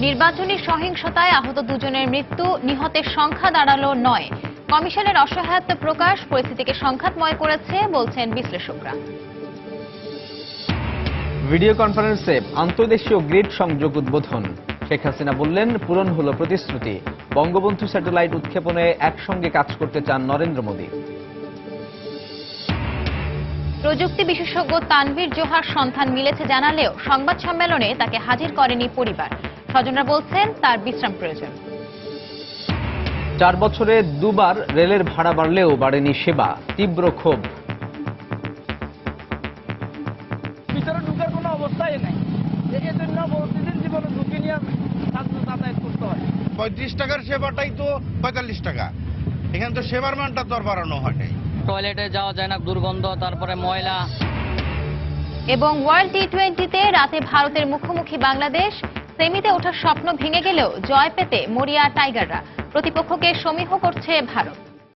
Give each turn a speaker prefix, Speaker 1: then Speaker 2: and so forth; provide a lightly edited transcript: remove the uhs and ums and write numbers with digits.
Speaker 1: নির্বাচনী সহিংসতায় আহত দুজনের মৃত্যু, নিহতের সংখ্যা দাঁড়ালো 9। কমিশনের অসহায়ত্ব প্রকাশ পরিস্থিতিকে সংঘাতময় করেছে বলছেন বিশ্লেষকরা।
Speaker 2: ভিডিও কনফারেন্সে আন্তর্দেশীয় গ্রিড সংযোগ উদ্বোধন। শেখ হাসিনা বললেন, পূরণ হলো প্রতিশ্রুতি। বঙ্গবন্ধু স্যাটেলাইট উৎক্ষেপণে একসঙ্গে কাজ করতে চান নরেন্দ্র মোদী।
Speaker 1: প্রযুক্তি বিশেষজ্ঞ তানভীর জোহার সন্ধান মিলেছে জানালেও সংবাদ সম্মেলনে তাকে হাজির করেনি পরিবার। স্বজনরা বলছেন তার বিশ্রাম প্রয়োজন।
Speaker 2: 4 বছরে 2 বার রেলের ভাড়া বাড়লেও বাড়েনি সেবা, তীব্র ক্ষোভ।
Speaker 3: ভিতরে ঢুকার কোনো অবস্থাই নাই, এর জন্য প্রতিদিন জীবনে ঝুঁকি নিয়ে যাতায়াত করতে হয়।
Speaker 4: 35 টাকার সেবাটাই তো 45 টাকা, এখানে তো সেবার মানটা তো আর বাড়ানো হয় নাই।
Speaker 3: টয়লেটে যাওয়া যায় না, দুর্গন্ধ, তারপরে ময়লা।
Speaker 1: এবং ওয়ার্ল্ড টি20তে রাতে ভারতের মুখোমুখি বাংলাদেশ। সেমিতে ওঠার স্বপ্ন ভেঙে গেলেও জয় পেতে মরিয়া টাইগাররা। প্রতিপক্ষকে সমীহ করছে ভারত।